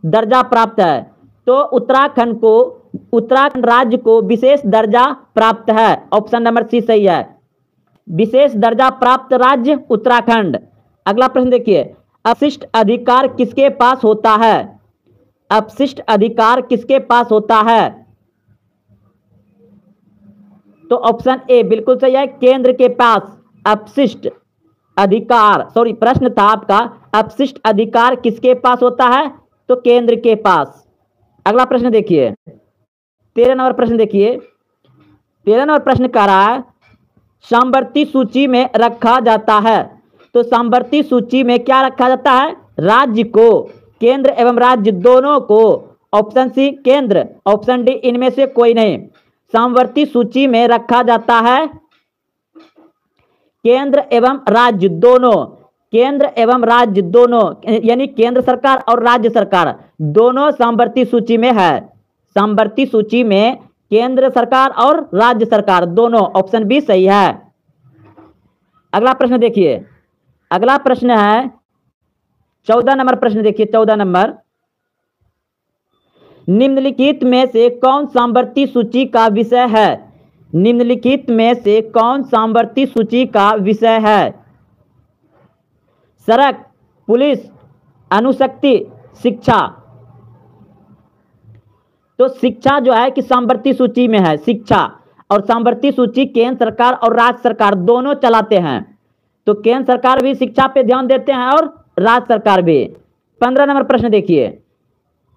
दर्जा प्राप्त है। तो उत्तराखंड राज्य को विशेष दर्जा प्राप्त है। ऑप्शन नंबर सी सही है, विशेष दर्जा प्राप्त राज्य उत्तराखंड। अगला प्रश्न देखिए, अपशिष्ट अधिकार किसके पास होता है? अपशिष्ट अधिकार किसके पास होता है? तो ऑप्शन ए बिल्कुल सही है, केंद्र के पास अपशिष्ट अधिकार, सॉरी प्रश्न था आपका, अपशिष्ट अधिकार किसके पास होता है? तो केंद्र के पास। अगला प्रश्न देखिए, 13 नंबर प्रश्न देखिए, 13 नंबर प्रश्न कह रहा है सामवर्ती सूची में रखा जाता है। तो सामवर्ती सूची में क्या रखा जाता है? राज्य को, केंद्र एवं राज्य दोनों को। ऑप्शन सी केंद्र, ऑप्शन डी इनमें से कोई नहीं। सामवर्ती सूची में रखा जाता है केंद्र एवं राज्य दोनों, केंद्र एवं राज्य दोनों, यानी केंद्र सरकार और राज्य सरकार दोनों सामवर्ती सूची में है। सामवर्ती सूची में केंद्र सरकार और राज्य सरकार दोनों। ऑप्शन बी सही है। अगला प्रश्न देखिए, अगला प्रश्न है 14 नंबर प्रश्न देखिए, 14 नंबर, निम्नलिखित में से कौन सामवर्ती सूची का विषय है? निम्नलिखित में से कौन सामवर्ती सूची का विषय है? सड़क, पुलिस, अणुशक्ति, शिक्षा। तो शिक्षा जो है कि सामवर्ती सूची में है, शिक्षा। और सामवर्ती सूची केंद्र सरकार और राज्य सरकार दोनों चलाते हैं। तो केंद्र सरकार भी शिक्षा पे ध्यान देते हैं और राज्य सरकार भी। 15 नंबर प्रश्न देखिए,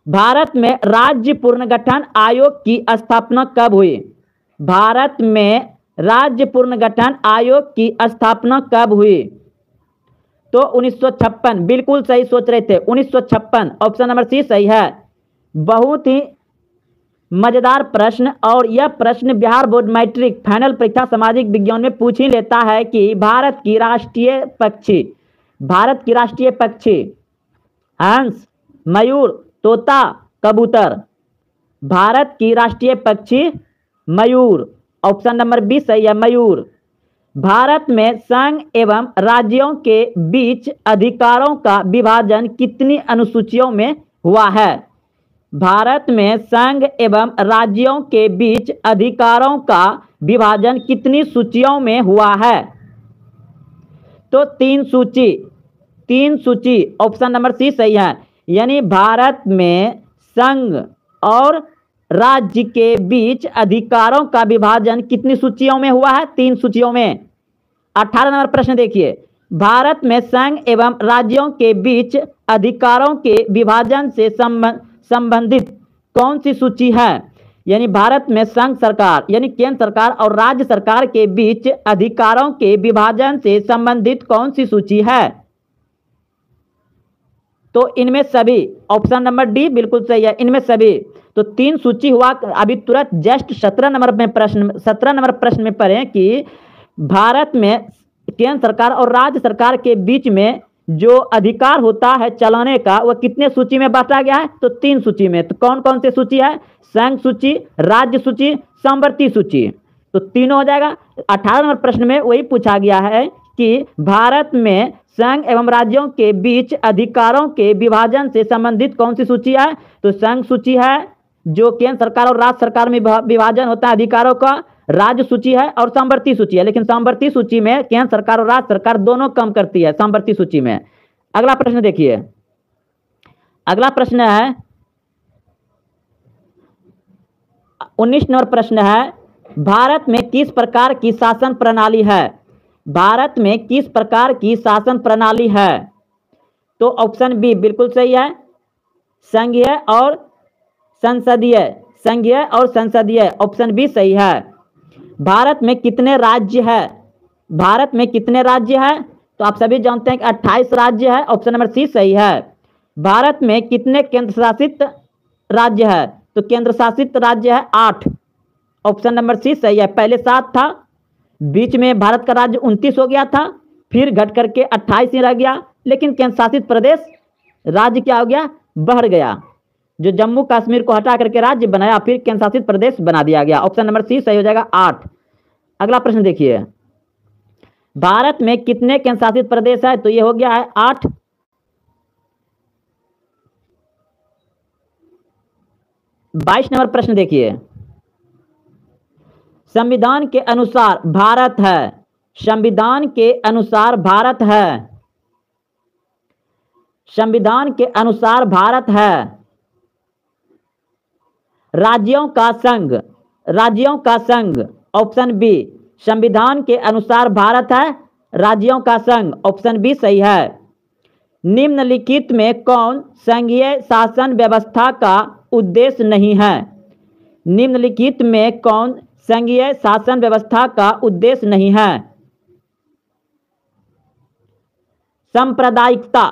भारत में राज्य पुनर्गठन आयोग की स्थापना कब हुई? भारत में राज्य पुनर्गठन आयोग की स्थापना कब हुई? तो 1956, बिल्कुल सही सोच रहे थे, 1956। ऑप्शन नंबर सी सही है। बहुत ही मजेदार प्रश्न, और यह प्रश्न बिहार बोर्ड मैट्रिक फाइनल परीक्षा सामाजिक विज्ञान में पूछ ही लेता है कि भारत की राष्ट्रीय पक्षी, भारत की राष्ट्रीय पक्षी हंस, मयूर, तोता, कबूतर। भारत की राष्ट्रीय पक्षी मयूर। ऑप्शन नंबर बी सही है, मयूर। भारत में संघ एवं राज्यों के बीच अधिकारों का विभाजन कितनी अनुसूचियों में हुआ है? भारत में संघ एवं राज्यों के बीच अधिकारों का विभाजन कितनी सूचियों में हुआ है? तो 3 सूची, 3 सूची। ऑप्शन नंबर सी सही है, यानी भारत में संघ और राज्य के बीच अधिकारों का विभाजन कितनी सूचियों में हुआ है? 3 सूचियों में। 18 नंबर प्रश्न देखिए, भारत में संघ एवं राज्यों के बीच अधिकारों के विभाजन से संबंधित कौन सी सूची है? यानी भारत में संघ सरकार यानी केंद्र सरकार और राज्य सरकार के बीच अधिकारों के विभाजन से संबंधित कौन सी सूची है? तो इनमें सभी। ऑप्शन नंबर डी बिल्कुल सही है, इनमें सभी। तो 3 सूची हुआ। अभी तुरंत जस्ट 17 नंबर प्रश्न में पढ़ें कि भारत में केंद्र सरकार और राज्य सरकार के बीच में जो अधिकार होता है चलाने का, वह कितने सूची में बांटा गया है? तो 3 सूची में। तो कौन कौन से सूची है? संघ सूची, राज्य सूची, सामवर्ती सूची। तो तीनों हो जाएगा। 18 नंबर प्रश्न में वही पूछा गया है कि भारत में संघ एवं राज्यों के बीच अधिकारों के विभाजन से संबंधित कौन सी सूची है? तो संघ सूची है, जो केंद्र सरकार और राज्य सरकार में विभाजन होता है अधिकारों का। राज्य सूची है और सामवर्ती सूची है, लेकिन सामवर्ती सूची में केंद्र सरकार और राज्य सरकार दोनों कम करती है सामवर्ती सूची में। अगला प्रश्न देखिए, अगला प्रश्न है 19 नंबर प्रश्न है, भारत में किस प्रकार की शासन प्रणाली है? भारत में किस प्रकार की शासन प्रणाली है? तो ऑप्शन बी बिल्कुल सही है, संघीय और संसदीय, संघीय और संसदीय। ऑप्शन बी सही है। भारत में कितने राज्य है? भारत में कितने राज्य है? तो आप सभी जानते हैं कि 28 राज्य है। ऑप्शन नंबर सी सही है। भारत में कितने केंद्र शासित राज्य है? तो केंद्र शासित राज्य है 8। ऑप्शन नंबर सी सही है। पहले 7 था, बीच में भारत का राज्य 29 हो गया था, फिर घट करके 28 ही रह गया, लेकिन केंद्र शासित प्रदेश राज्य क्या हो गया? बढ़ गया। जो जम्मू कश्मीर को हटा करके राज्य बनाया, फिर केंद्र शासित प्रदेश बना दिया गया। ऑप्शन नंबर सी सही हो जाएगा, 8। अगला प्रश्न देखिए, भारत में कितने केंद्र शासित प्रदेश है? तो ये हो गया है 8। 22 नंबर प्रश्न देखिए, संविधान के अनुसार भारत है, संविधान के अनुसार भारत है, संविधान के अनुसार भारत है राज्यों का संघ, राज्यों का संघ, ऑप्शन बी। संविधान के अनुसार भारत है राज्यों का संघ, ऑप्शन बी सही है। निम्नलिखित में कौन संघीय शासन व्यवस्था का उद्देश्य नहीं है? निम्नलिखित में कौन संघीय शासन व्यवस्था का उद्देश्य नहीं है? सांप्रदायिकता,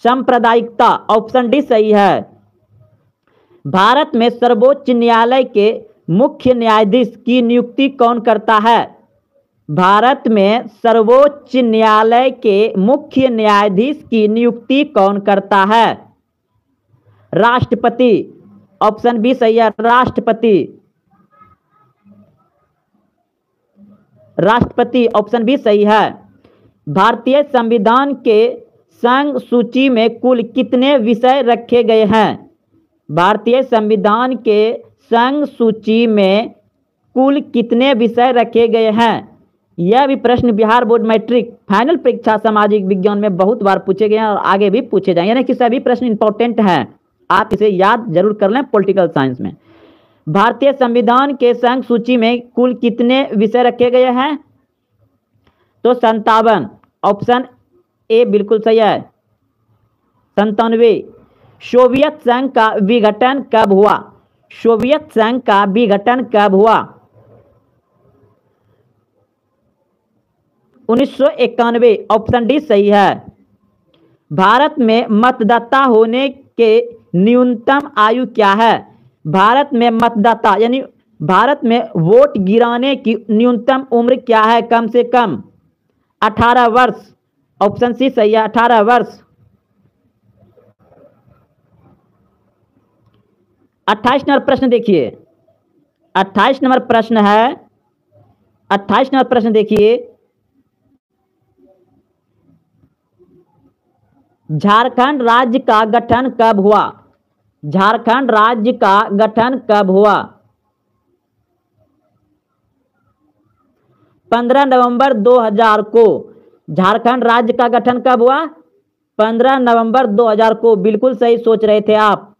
सांप्रदायिकता, ऑप्शन डी सही है। भारत में सर्वोच्च न्यायालय के मुख्य न्यायाधीश की नियुक्ति कौन करता है? भारत में सर्वोच्च न्यायालय के मुख्य न्यायाधीश की नियुक्ति कौन करता है? राष्ट्रपति, ऑप्शन बी सही है, राष्ट्रपति, राष्ट्रपति, ऑप्शन बी सही है। भारतीय संविधान के संघ सूची में कुल कितने विषय रखे गए हैं? भारतीय संविधान के संघ सूची में कुल कितने विषय रखे गए हैं? यह भी प्रश्न बिहार बोर्ड मैट्रिक फाइनल परीक्षा सामाजिक विज्ञान में बहुत बार पूछे गए हैं और आगे भी पूछे जाएंगे, यानी कि सभी प्रश्न इंपॉर्टेंट हैं, आप इसे याद जरूर कर लें पॉलिटिकल साइंस में। भारतीय संविधान के संघ सूची में कुल कितने विषय रखे गए हैं? तो 57, ऑप्शन ए बिल्कुल सही है, 97। सोवियत संघ का विघटन कब हुआ? सोवियत संघ का विघटन कब हुआ? 1991, ऑप्शन डी सही है। भारत में मतदाता होने के न्यूनतम आयु क्या है? भारत में मतदाता यानी भारत में वोट गिराने की न्यूनतम उम्र क्या है? कम से कम 18 वर्ष, ऑप्शन सी सही है, 18 वर्ष। 28 नंबर प्रश्न देखिए, 28 नंबर प्रश्न है, 28 नंबर प्रश्न देखिए, झारखंड राज्य का गठन कब हुआ? झारखंड राज्य का गठन कब हुआ? 15 नवंबर 2000 को। झारखंड राज्य का गठन कब हुआ? 15 नवंबर 2000 को, बिल्कुल सही सोच रहे थे आप।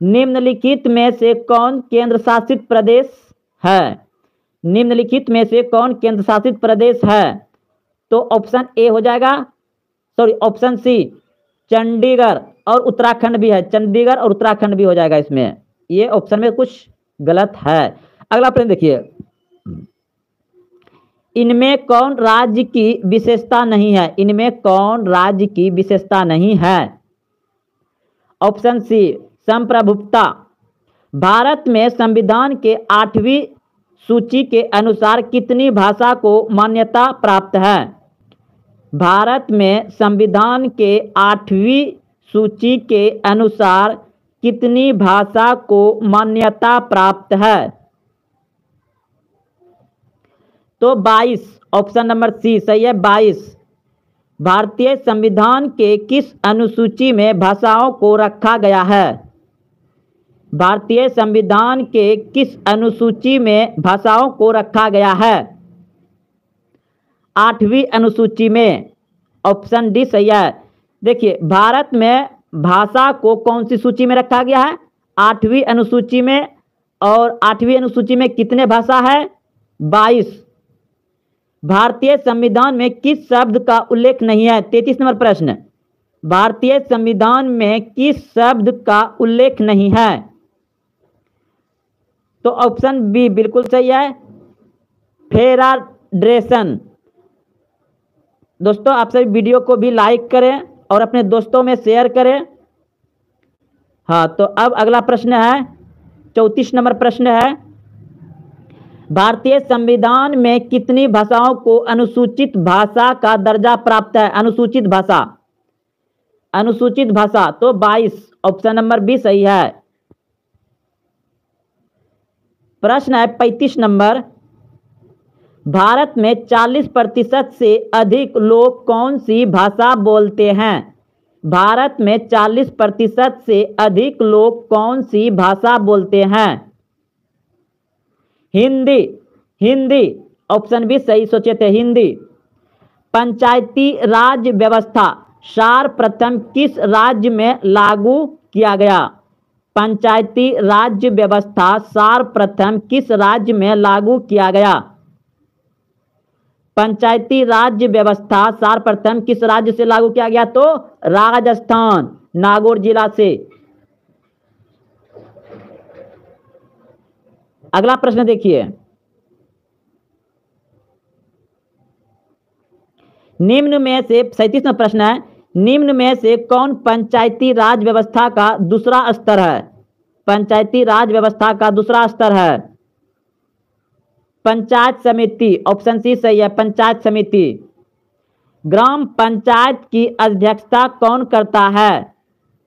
निम्नलिखित में से कौन केंद्र शासित प्रदेश है? निम्नलिखित में से कौन केंद्र शासित प्रदेश है? तो ऑप्शन ए हो जाएगा, सॉरी ऑप्शन सी, चंडीगढ़ और उत्तराखंड भी है, चंडीगढ़ और उत्तराखंड भी हो जाएगा इसमें, ये ऑप्शन में कुछ गलत है। अगला प्रश्न देखिए, इनमें कौन राज्य की विशेषता नहीं है? इनमें कौन राज्य की विशेषता नहीं है? ऑप्शन सी, संप्रभुता। भारत में संविधान के 8वीं सूची के अनुसार कितनी भाषा को मान्यता प्राप्त है? भारत में संविधान के 8वीं सूची के अनुसार कितनी भाषा को मान्यता प्राप्त है? तो 22, ऑप्शन नंबर सी सही है, 22। भारतीय संविधान के किस अनुसूची में भाषाओं को रखा गया है? भारतीय संविधान के किस अनुसूची में भाषाओं को रखा गया है? 8वीं अनुसूची में, ऑप्शन डी सही है। देखिए, भारत में भाषा को कौन सी सूची में रखा गया है? 8वीं अनुसूची में, और 8वीं अनुसूची में कितने भाषा है? 22। भारतीय संविधान में किस शब्द का उल्लेख नहीं है? 33 नंबर प्रश्न, भारतीय संविधान में किस शब्द का उल्लेख नहीं है? तो ऑप्शन बी बिल्कुल सही है, फेडरेशन। दोस्तों, आप सभी वीडियो को भी लाइक करें और अपने दोस्तों में शेयर करें। हाँ, तो अब अगला प्रश्न है, 34 नंबर प्रश्न है, भारतीय संविधान में कितनी भाषाओं को अनुसूचित भाषा का दर्जा प्राप्त है? अनुसूचित भाषा, अनुसूचित भाषा, तो 22, ऑप्शन नंबर बी सही है। प्रश्न है 35 नंबर, भारत में 40% से अधिक लोग कौन सी भाषा बोलते हैं? भारत में 40% से अधिक लोग कौन सी भाषा बोलते हैं? हिंदी। हिंदी ऑप्शन बी सही सोचे थे, हिंदी। पंचायती राज व्यवस्था सर्वप्रथम किस राज्य में लागू किया गया? पंचायती राज व्यवस्था सर्वप्रथम किस राज्य में लागू किया गया? पंचायती राज व्यवस्था सर्वप्रथम किस राज्य से लागू किया गया? तो राजस्थान, नागौर जिला से। अगला प्रश्न देखिए, निम्न में से 37वां प्रश्न है, निम्न में से कौन पंचायती राज व्यवस्था का दूसरा स्तर है? पंचायती राज व्यवस्था का दूसरा स्तर है पंचायत समिति। ऑप्शन सी सही है, पंचायत समिति। ग्राम पंचायत की अध्यक्षता कौन करता है?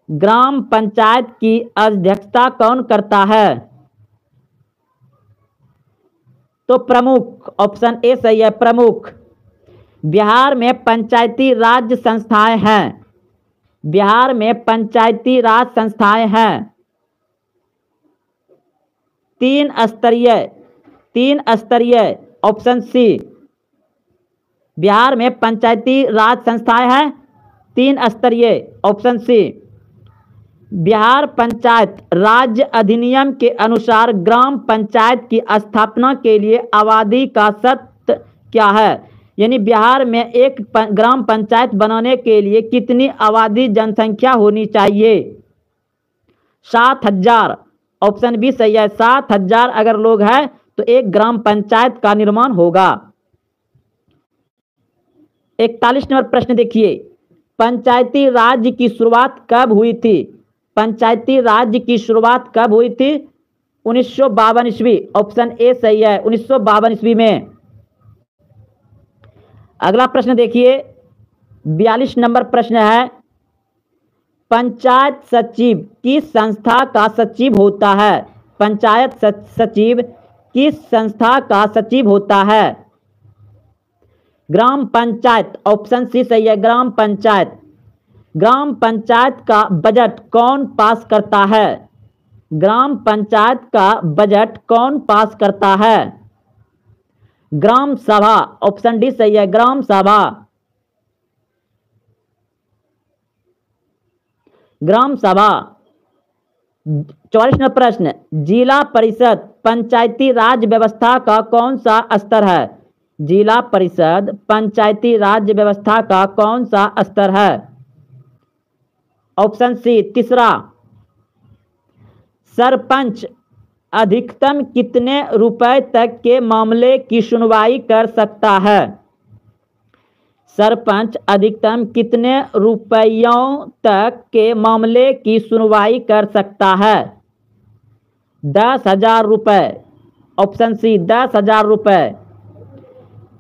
ग्राम पंचायत की अध्यक्षता कौन करता है? तो प्रमुख। ऑप्शन ए सही है, प्रमुख। बिहार में पंचायती राज संस्थाएं हैं। बिहार में पंचायती राज संस्थाएं हैं तीन स्तरीय। Option C. बिहार में पंचायती राज संस्थाएं हैं 3 स्तरीय। Option C. बिहार पंचायत राज अधिनियम के अनुसार ग्राम पंचायत की स्थापना के लिए आबादी का शर्त क्या है? यानी बिहार में एक ग्राम पंचायत बनाने के लिए कितनी आबादी जनसंख्या होनी चाहिए? 7,000। ऑप्शन बी सही है, 7,000 अगर लोग हैं तो एक ग्राम पंचायत का निर्माण होगा। 41 नंबर प्रश्न देखिए, पंचायती राज की शुरुआत कब हुई थी? पंचायती राज की शुरुआत कब हुई थी? 1952 ईस्वी। ऑप्शन ए सही है, 1952 ईस्वी में। अगला प्रश्न देखिए, 42 नंबर प्रश्न है, पंचायत सचिव किस संस्था का सचिव होता है? पंचायत सचिव किस संस्था का सचिव होता है? ग्राम पंचायत। ऑप्शन सी सही है, ग्राम पंचायत। ग्राम पंचायत का बजट कौन पास करता है? ग्राम पंचायत का बजट कौन पास करता है? ग्राम सभा। ऑप्शन डी सही है, ग्राम सभा। ग्राम सभा। 44 नंबर प्रश्न, जिला परिषद पंचायती राज व्यवस्था का कौन सा स्तर है? जिला परिषद पंचायती राज व्यवस्था का कौन सा स्तर है? ऑप्शन सी, तीसरा। सरपंच अधिकतम कितने रुपए तक के मामले की सुनवाई कर सकता है? सरपंच अधिकतम कितने रुपयों तक के मामले की सुनवाई कर सकता है? 10,000 रुपये। ऑप्शन सी, 10,000 रुपये।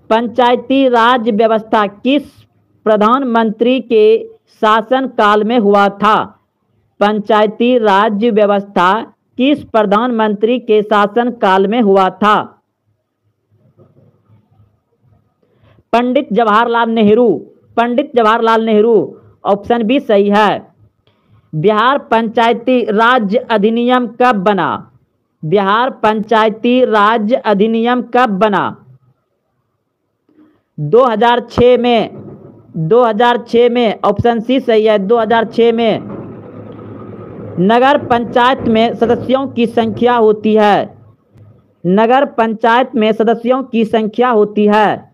पंचायती राज व्यवस्था किस प्रधानमंत्री के शासन काल में हुआ था? पंचायती राज व्यवस्था किस प्रधानमंत्री के शासन काल में हुआ था? पंडित जवाहरलाल नेहरू। पंडित जवाहरलाल नेहरू। ऑप्शन बी सही है। बिहार पंचायती राज अधिनियम कब बना? बिहार पंचायती राज अधिनियम कब बना? 2006 में। 2006 में। ऑप्शन सी सही है, 2006 में। नगर पंचायत में सदस्यों की संख्या होती है। नगर पंचायत में सदस्यों की संख्या होती है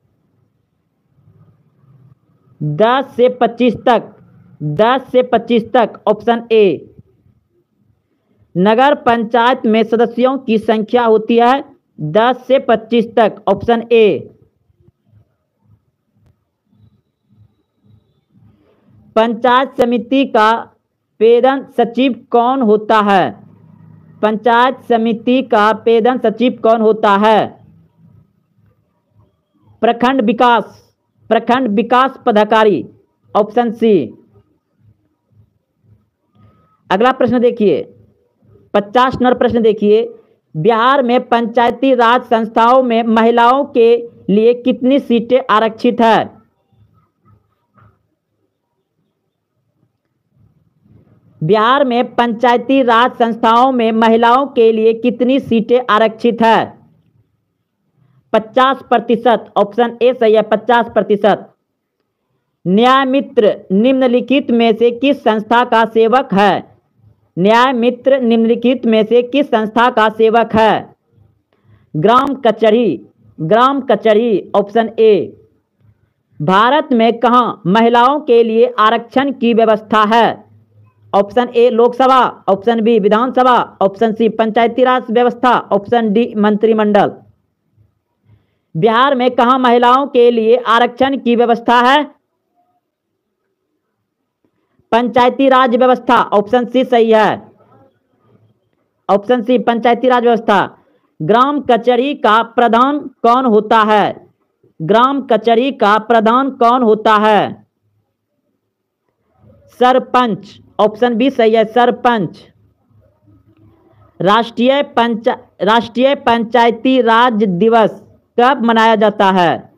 10 से 25 तक। 10 से 25 तक। Option A. नगर पंचायत में सदस्यों की संख्या होती है 10 से 25 तक। Option A. पंचायत समिति का प्रधान सचिव कौन होता है? पंचायत समिति का प्रधान सचिव कौन होता है? प्रखंड विकास पदाधिकारी। Option C. अगला प्रश्न देखिए, 50 नंबर प्रश्न देखिए, बिहार में पंचायती राज संस्थाओं में महिलाओं के लिए कितनी सीटें आरक्षित है? बिहार में पंचायती राज संस्थाओं में महिलाओं के लिए कितनी सीटें आरक्षित है? 50%। ऑप्शन ए सही है, 50%। न्याय मित्र निम्नलिखित में से किस संस्था का सेवक है? न्याय मित्र निम्नलिखित में से किस संस्था का सेवक है? ग्राम कचहरी। ग्राम कचहरी। Option A. भारत में कहाँ महिलाओं के लिए आरक्षण की व्यवस्था है? Option A Lok Sabha, option B Vidhan Sabha, option C panchayati raj व्यवस्था, ऑप्शन डी मंत्रिमंडल। बिहार में कहाँ महिलाओं के लिए आरक्षण की व्यवस्था है? पंचायती राज व्यवस्था। ऑप्शन सी सही है, ऑप्शन सी पंचायती राज व्यवस्था। ग्राम कचहरी का प्रधान कौन होता है? ग्राम कचहरी का प्रधान कौन होता है? सरपंच। ऑप्शन बी सही है, सरपंच। राष्ट्रीय पंचायती राज दिवस कब मनाया जाता है?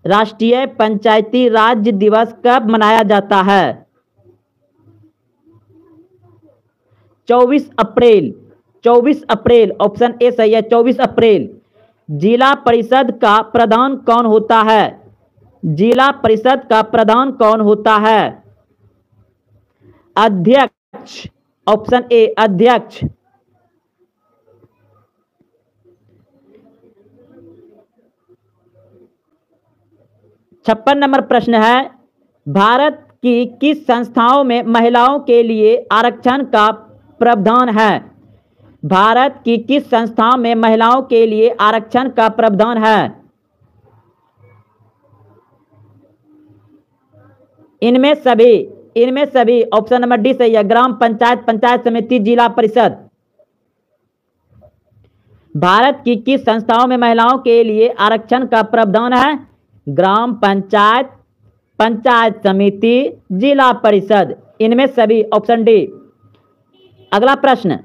राष्ट्रीय पंचायती राज दिवस कब मनाया जाता है? 24 अप्रैल। 24 अप्रैल। ऑप्शन ए सही है, 24 अप्रैल। जिला परिषद का प्रधान कौन होता है? जिला परिषद का प्रधान कौन होता है? अध्यक्ष। ऑप्शन ए अध्यक्ष। छप्पन नंबर प्रश्न है, भारत की किस संस्थाओं में महिलाओं के लिए आरक्षण का प्रावधान है? भारत की किस संस्थाओं में महिलाओं के लिए आरक्षण का प्रावधान है? इनमें सभी। ऑप्शन नंबर डी सही है, ग्राम पंचायत, पंचायत समिति, जिला परिषद। भारत की किस संस्थाओं में महिलाओं के लिए आरक्षण का प्रावधान है? ग्राम पंचायत, पंचायत समिति, जिला परिषद। इनमें सभी। Option D. अगला प्रश्न,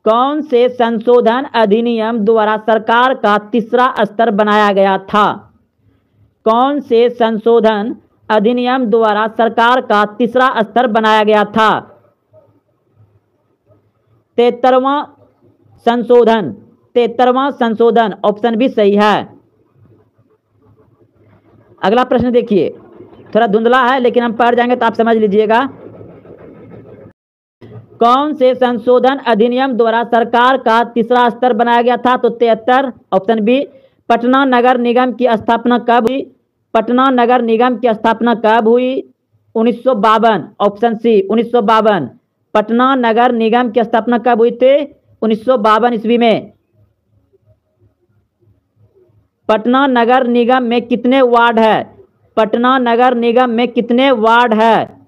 कौन से संशोधन अधिनियम द्वारा सरकार का तीसरा स्तर बनाया गया था? कौन से संशोधन अधिनियम द्वारा सरकार का तीसरा स्तर बनाया गया था? 73वां संशोधन। 73वां संशोधन। ऑप्शन बी सही है। अगला प्रश्न देखिए, थोड़ा धुंधला है लेकिन हम पढ़ जाएंगे तो आप समझ लीजिएगा। कौन से संशोधन अधिनियम द्वारा सरकार का तीसरा स्तर बनाया गया था? तो 73। Option B. पटना नगर निगम की स्थापना कब हुई? पटना नगर निगम की स्थापना कब हुई? 1952। Option C 1952। पटना नगर निगम की स्थापना कब हुई थी? 1952 ईस्वी में। पटना नगर निगम में कितने वार्ड है? पटना नगर निगम में कितने वार्ड है?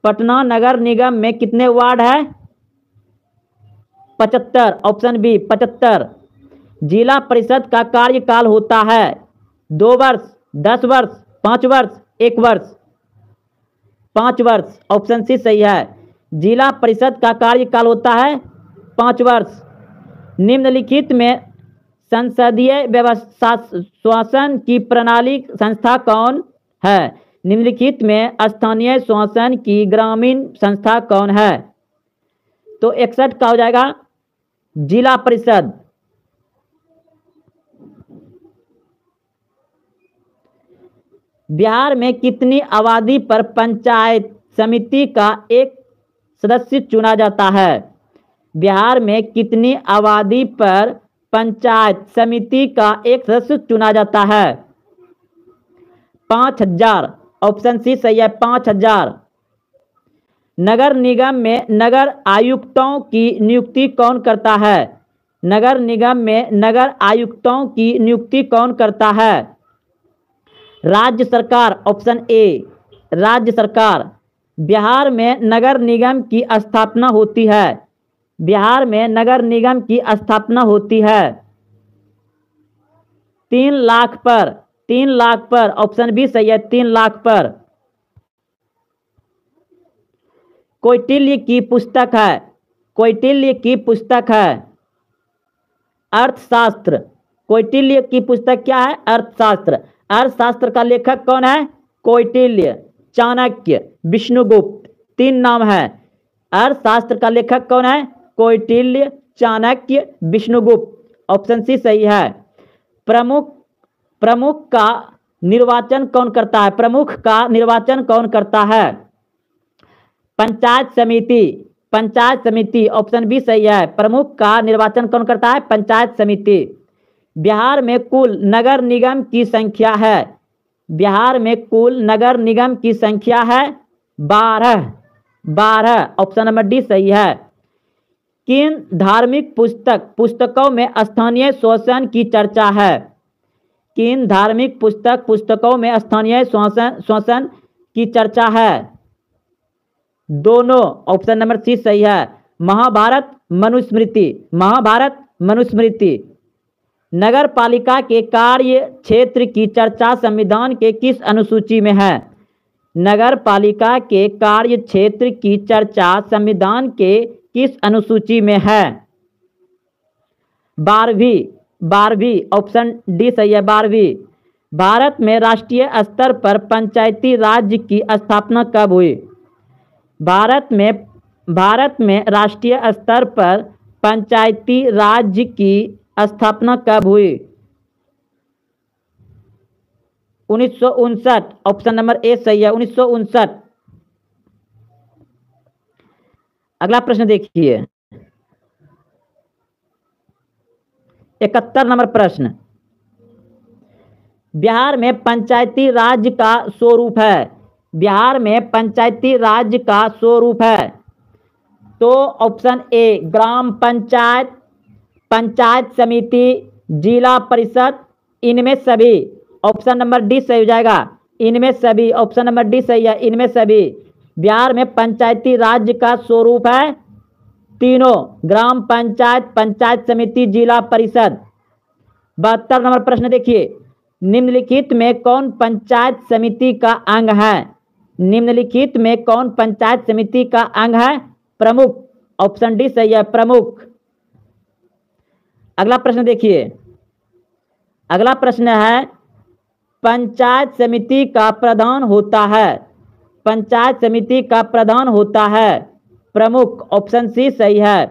पटना नगर निगम में कितने वार्ड है? 75। Option B 75। जिला परिषद का कार्यकाल होता है 2 वर्ष, 10 वर्ष, 5 वर्ष, 1 वर्ष। 5 वर्ष। ऑप्शन सी सही है, जिला परिषद का कार्यकाल होता है 5 वर्ष। निम्नलिखित में संसदीय व्यवस्था शासन की प्रणाली संस्था कौन है? निम्नलिखित में स्थानीय शासन की ग्रामीण संस्था कौन है? तो 61 का हो जाएगा जिला परिषद। बिहार में कितनी आबादी पर पंचायत समिति का एक सदस्य चुना जाता है? बिहार में कितनी आबादी पर पंचायत समिति का एक सदस्य चुना जाता है? 5000। ऑप्शन सी सही है, 5000। नगर निगम में नगर आयुक्तों की नियुक्ति कौन करता है? नगर निगम में नगर आयुक्तों की नियुक्ति कौन करता है? राज्य सरकार। ऑप्शन ए राज्य सरकार। बिहार में नगर निगम की स्थापना होती है। बिहार में नगर निगम की स्थापना होती है 3 लाख पर। 3 लाख पर। ऑप्शन बी सही है, 3 लाख पर। कौटिल्य की पुस्तक है, कौटिल्य की पुस्तक है अर्थशास्त्र। कौटिल्य की पुस्तक क्या है? अर्थशास्त्र। अर्थशास्त्र का लेखक कौन है? कौटिल्य, चाणक्य, विष्णुगुप्त। तीन नाम है। अर्थशास्त्र का लेखक कौन है? कौटिल्य, चाणक्य, विष्णुगुप्त। ऑप्शन सी सही है। प्रमुख का निर्वाचन कौन करता है? प्रमुख का निर्वाचन कौन करता है? पंचायत समिति। पंचायत समिति, ऑप्शन बी सही है। प्रमुख का निर्वाचन कौन करता है? पंचायत समिति। बिहार में कुल नगर निगम की संख्या है? बिहार में कुल नगर निगम की संख्या है 12। ऑप्शन नंबर डी सही है। किन धार्मिक पुस्तकों में स्थानीय शोषण की चर्चा है? किन धार्मिक पुस्तकों में स्थानीय शोषण की चर्चा है? दोनों। ऑप्शन नंबर सी सही है। महाभारत, मनुस्मृति। महाभारत, मनुस्मृति। नगर पालिका के कार्य क्षेत्र की चर्चा संविधान के किस अनुसूची में है? नगर पालिका के कार्य क्षेत्र की चर्चा संविधान के किस अनुसूची में है? 12वीं। ऑप्शन डी सही है, 12वीं। भारत में राष्ट्रीय स्तर पर पंचायती राज की स्थापना कब हुई? भारत में राष्ट्रीय स्तर पर पंचायती राज की स्थापना कब हुई? 1959। ऑप्शन नंबर ए सही है, 1959। अगला प्रश्न देखिए, 71 नंबर प्रश्न। बिहार में पंचायती राज का स्वरूप है? बिहार में पंचायती राज का स्वरूप है तो ऑप्शन ए ग्राम पंचायत, पंचायत समिति, जिला परिषद, इनमें सभी। ऑप्शन नंबर डी सही हो जाएगा, इनमें सभी। ऑप्शन नंबर डी सही है, इनमें सभी। बिहार में पंचायती राज का स्वरूप है तीनों, ग्राम पंचायत, पंचायत समिति, जिला परिषद। 72 नंबर प्रश्न देखिए, निम्नलिखित में कौन पंचायत समिति का अंग है? निम्नलिखित में कौन पंचायत समिति का अंग है? प्रमुख। ऑप्शन डी सही है, प्रमुख। अगला प्रश्न देखिए, अगला प्रश्न है, पंचायत समिति का प्रधान होता है? पंचायत समिति का प्रधान होता है प्रमुख। ऑप्शन सी सही है।